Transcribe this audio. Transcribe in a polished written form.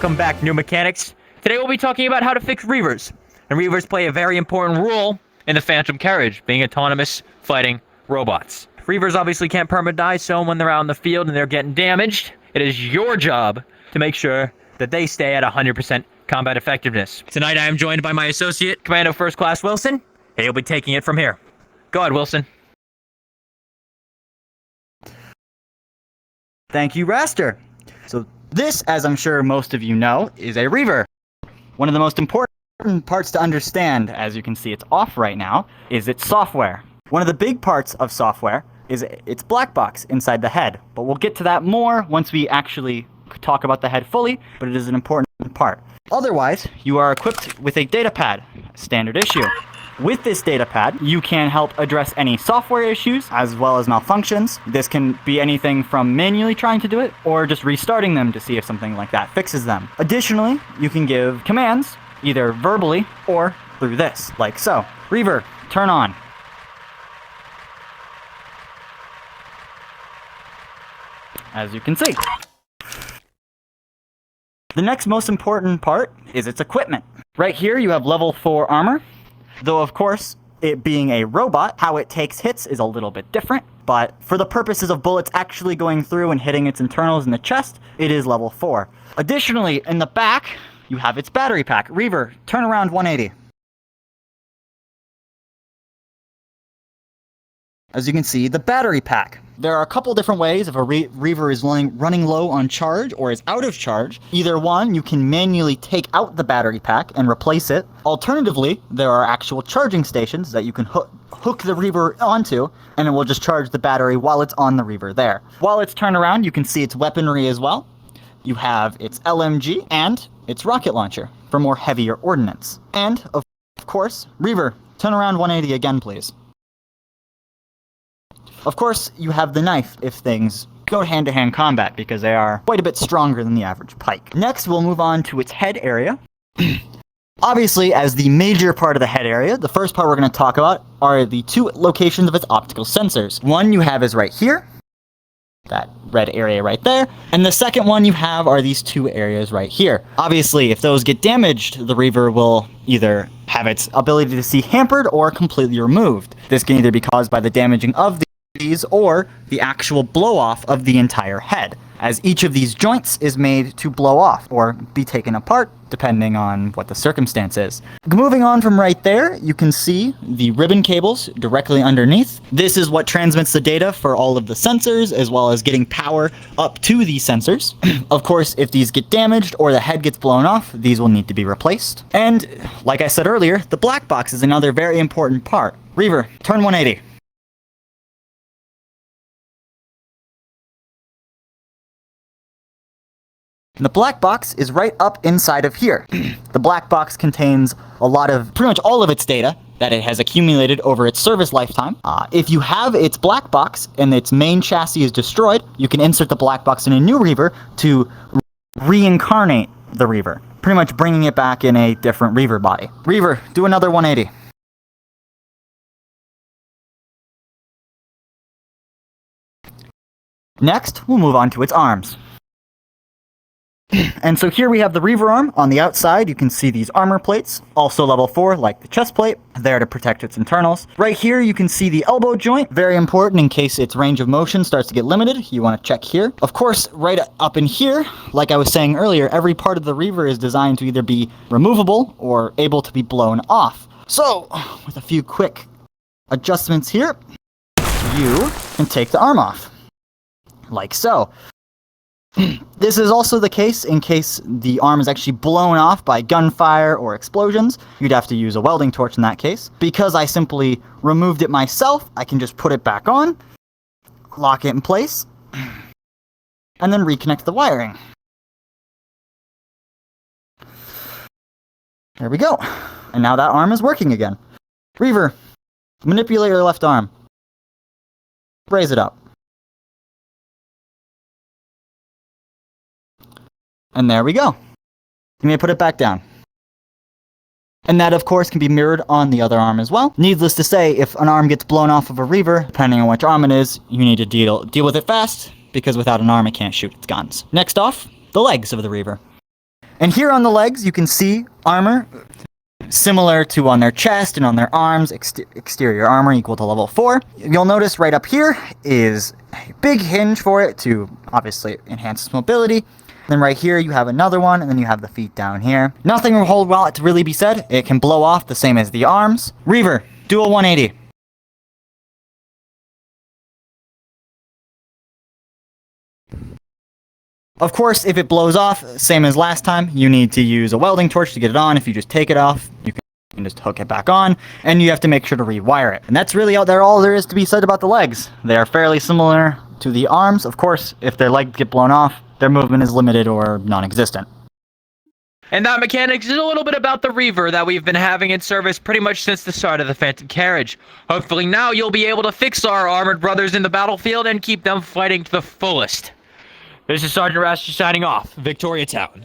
Welcome back, new mechanics. Today we'll be talking about how to fix Reavers. And Reavers play a very important role in the Phantom Carriage, being autonomous fighting robots. Reavers obviously can't perma-die, so when they're out in the field and they're getting damaged, it is your job to make sure that they stay at 100% combat effectiveness. Tonight I am joined by my associate, Commando First Class Wilson. He'll be taking it from here. Go ahead, Wilson. Thank you, Raster. So this, as I'm sure most of you know, is a Reaver. One of the most important parts to understand, as you can see it's off right now, is its software. One of the big parts of software is its black box inside the head, but we'll get to that more once we actually talk about the head fully, but it is an important part. Otherwise, you are equipped with a data pad, standard issue. With this data pad, you can help address any software issues as well as malfunctions. This can be anything from manually trying to do it or just restarting them to see if something like that fixes them. Additionally, you can give commands either verbally or through this, like so. Reaver, turn on. As you can see. The next most important part is its equipment. Right here you have level 4 armor. Though, of course, it being a robot, how it takes hits is a little bit different. But for the purposes of bullets actually going through and hitting its internals in the chest, it is level 4. Additionally, in the back, you have its battery pack. Reaver, turn around 180. As you can see, the battery pack. There are a couple different ways if a Reaver is running low on charge or is out of charge. Either one, you can manually take out the battery pack and replace it. Alternatively, there are actual charging stations that you can hook the Reaver onto, and it will just charge the battery while it's on the Reaver there. While it's turned around, you can see its weaponry as well. You have its LMG and its rocket launcher for more heavier ordnance. And, of course, Reaver, turn around 180 again, please. Of course, you have the knife if things go hand-to-hand combat, because they are quite a bit stronger than the average pike. Next, we'll move on to its head area. Obviously, as the major part of the head area, the first part we're going to talk about are the two locations of its optical sensors. One you have is right here, that red area right there, and the second one you have are these two areas right here. Obviously, if those get damaged, the Reaver will either have its ability to see hampered or completely removed. This can either be caused by the damaging of these or the actual blow-off of the entire head, as each of these joints is made to blow off or be taken apart depending on what the circumstance is. Moving on from right there, you can see the ribbon cables directly underneath. This is what transmits the data for all of the sensors, as well as getting power up to these sensors. Of course, if these get damaged or the head gets blown off, these will need to be replaced. And like I said earlier, the black box is another very important part. Reaver, turn 180. The black box is right up inside of here. The black box contains pretty much all of its data that it has accumulated over its service lifetime. If you have its black box and its main chassis is destroyed, you can insert the black box in a new Reaver to reincarnate the Reaver, pretty much bringing it back in a different Reaver body. Reaver, do another 180. Next, we'll move on to its arms. And so here we have the Reaver arm. On the outside, you can see these armor plates, also level 4, like the chest plate, there to protect its internals. Right here, you can see the elbow joint, very important in case its range of motion starts to get limited. You want to check here. Of course, right up in here, like I was saying earlier, every part of the Reaver is designed to either be removable or able to be blown off. So, with a few quick adjustments here, you can take the arm off, like so. This is also the case in case the arm is actually blown off by gunfire or explosions. You'd have to use a welding torch in that case. Because I simply removed it myself, I can just put it back on, lock it in place, and then reconnect the wiring. There we go. And now that arm is working again. Reaver, manipulate your left arm. Raise it up. And there we go. You may put it back down. And that, of course, can be mirrored on the other arm as well. Needless to say, if an arm gets blown off of a Reaver, depending on which arm it is, you need to deal with it fast, because without an arm, it can't shoot its guns. Next off, the legs of the Reaver. And here on the legs, you can see armor similar to on their chest and on their arms, exterior armor equal to level 4. You'll notice right up here is a big hinge for it to obviously enhance its mobility. Then right here you have another one, and then you have the feet down here. Nothing will hold well to really be said. It can blow off the same as the arms. Reaver, do a 180. Of course, if it blows off, same as last time, you need to use a welding torch to get it on. If you just take it off, you can just hook it back on, and you have to make sure to rewire it. And that's really all there is to be said about the legs. They are fairly similar to the arms. Of course, if their legs get blown off, their movement is limited or non-existent. And that mechanic is a little bit about the Reaver that we've been having in service pretty much since the start of the Phantom Carriage. Hopefully now you'll be able to fix our armored brothers in the battlefield and keep them fighting to the fullest. This is Sergeant Rasher signing off, Victoria Town.